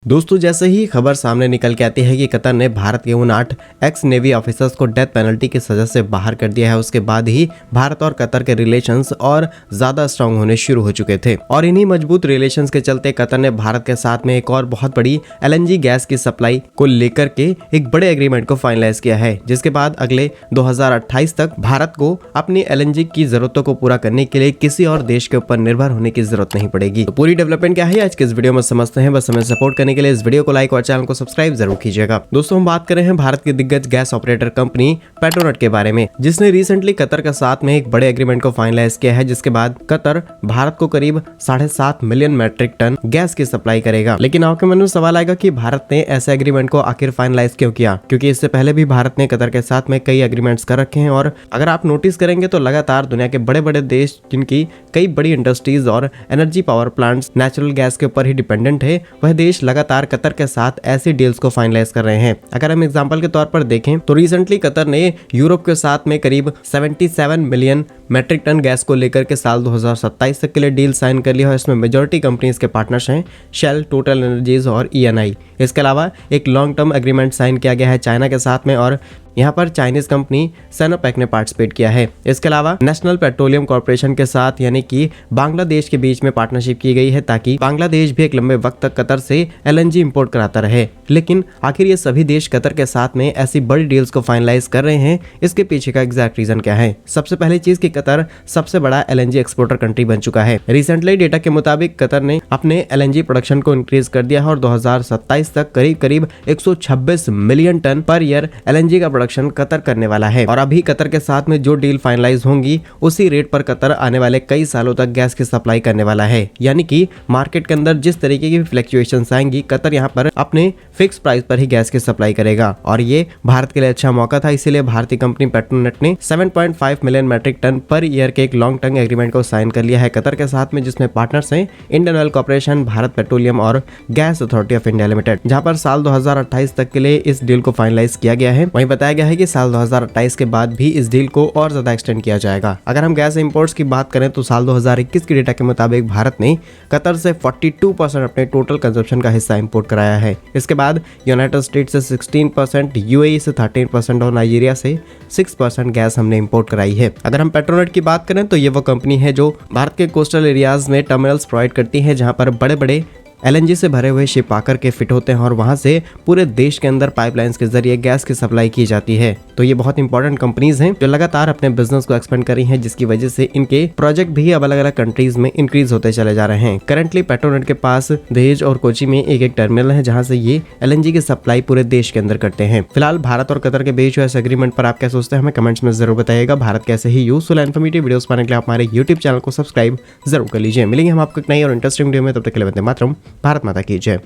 दोस्तों, जैसे ही खबर सामने निकल के आती है कि कतर ने भारत के उन 8 एक्स नेवी ऑफिसर्स को डेथ पेनल्टी की सजा से बाहर कर दिया है, उसके बाद ही भारत और कतर के रिलेशंस और ज्यादा स्ट्रांग होने शुरू हो चुके थे। और इन्हीं मजबूत रिलेशंस के चलते कतर ने भारत के साथ में एक और बहुत बड़ी LNG गैस की सप्लाई को लेकर के एक बड़े एग्रीमेंट को फाइनलाइज किया है, जिसके बाद अगले 2028 तक भारत को अपनी LNG की जरूरतों को पूरा करने के लिए किसी और देश के ऊपर निर्भर होने की जरूरत नहीं पड़ेगी। तो पूरी डेवलपमेंट क्या है आज के इस वीडियो में समझते हैं। बस हमें सपोर्ट करने के लिए इस वीडियो को लाइक और चैनल को सब्सक्राइब जरूर कीजिएगा। दोस्तों, हम बात कर रहे हैं भारत की दिग्गज गैस ऑपरेटर कंपनी पेट्रोनेट के बारे में, जिसने रिसेंटली कतर के साथ में एक बड़े एग्रीमेंट को फाइनलाइज किया है, जिसके बाद कतर भारत को करीब 7.5 मिलियन मैट्रिक टन गैस की सप्लाई करेगा। लेकिन आपके मन में सवाल आएगा कि भारत ने ऐसे एग्रीमेंट को आखिर फाइनलाइज क्यों किया, क्योंकि इससे पहले भी भारत ने कतर के साथ में कई एग्रीमेंट्स कर रखे हैं। और अगर आप नोटिस करेंगे तो लगातार दुनिया के बड़े बड़े देश जिनकी कई बड़ी इंडस्ट्रीज और energy power plants natural gas के ऊपर ही डिपेंडेंट है, वह देश लगातार कतर के साथ ऐसी डील्स को फाइनलाइज कर रहे हैं। अगर हम एग्जांपल के तौर पर देखें तो रिसेंटली कतर ने यूरोप के साथ में करीब 77 मिलियन मैट्रिक टन गैस को लेकर के साल 2027 तक के लिए डील साइन कर लिया है। इसमें मेजॉरिटी कंपनीज के पार्टनर्स हैं शेल, टोटल एनर्जीज और ENI। इसके अलावा एक लॉन्ग टर्म एग्रीमेंट साइन किया गया है चाइना के साथ में, और यहाँ पर चाइनीज कंपनी सिनोपेक ने पार्टिसिपेट किया है। इसके अलावा नेशनल पेट्रोलियम कॉर्पोरेशन के साथ यानी कि बांग्लादेश के बीच में पार्टनरशिप की गई है, ताकि बांग्लादेश भी एक लंबे वक्त तक कतर से LNG इंपोर्ट कराता रहे। लेकिन आखिर ये सभी देश कतर के साथ में ऐसी बड़ी डील्स को फाइनलाइज कर रहे हैं, इसके पीछे का एग्जैक्ट रीजन क्या है? सबसे पहली चीज कि कतर सबसे बड़ा LNG एक्सपोर्टर कंट्री बन चुका है। रिसेंटली डेटा के मुताबिक कतर ने अपने LNG प्रोडक्शन को इंक्रीज कर दिया है और 2027 तक करीब 126 million ton per year LNG का कतर करने वाला है। और अभी कतर के साथ में जो डील फाइनलाइज होंगी उसी रेट पर कतर आने वाले कई सालों तक गैस की सप्लाई करने वाला है। यानी कि मार्केट के अंदर जिस तरीके की फ्लक्चुएशंस आएंगी, कतर यहाँ पर अपने फिक्स प्राइस पर ही गैस की सप्लाई करेगा। और ये भारत के लिए अच्छा मौका था, इसीलिए भारतीय कंपनी पेट्रोनेट ने 7.5 million metric ton per year के एक लॉन्ग टर्म एग्रीमेंट को साइन कर लिया है कतर के साथ में, जिसमें पार्टनर्स हैं Indian oil corporation, Bharat petroleum और gas authority of India limited, जहां पर साल 2028 तक के लिए इस डील को फाइनलाइज किया गया है। वहीं बताया गया है कि साल 2028 के बाद भी इस डील को और ज्यादा एक्सटेंड किया जाएगा। अगर हम गैस इंपोर्ट्स की बात करें तो साल 2021 के डेटा के मुताबिक भारत ने कतर से 42% अपने टोटल कंजप्शन का हिस्सा इंपोर्ट कराया है। इसके बाद यूनाइटेड स्टेट्स से 16%, UAE से 13% और नाइजीरिया से 6% गैस हमने इंपोर्ट कराई है। अगर हम पेट्रोनेट की बात करें तो ये वो कंपनी है जो भारत के कोस्टल एरियाज में टर्मिनल्स प्रोवाइड करती है, जहां पर बड़े बड़े LNG से भरे हुए शिप आकर के फिट होते हैं और वहां से पूरे देश के अंदर पाइपलाइंस के जरिए गैस की सप्लाई की जाती है। तो ये बहुत इंपॉर्टेंट कंपनीज हैं जो लगातार अपने बिजनेस को एक्सपेंड कर रही हैं, जिसकी वजह से इनके प्रोजेक्ट भी अब अलग अलग कंट्रीज में इंक्रीज होते चले जा रहे हैं। करंटली पेट्रोनेट के पास दहेज और कोची में एक टर्मिनल है, जहां से ये LNG की सप्लाई पूरे देश के अंदर करते हैं। फिलहाल भारत और कतर के बीच हुए इस एग्रीमेंट पर आप क्या सोचते हैं, हमें कमेंट्स में जरूर बताइएगा। भारत कैसे ही यूजफुल इन्फॉर्मेटिव वीडियोस पाने के लिए आप हमारे YouTube चैनल को सब्सक्राइब जरूर कर लीजिए। मिलेंगे हम आपको एक नई और इंटरेस्टिंग वीडियो में, तब तक के लिए वंदे मातरम। भारत माता की जय।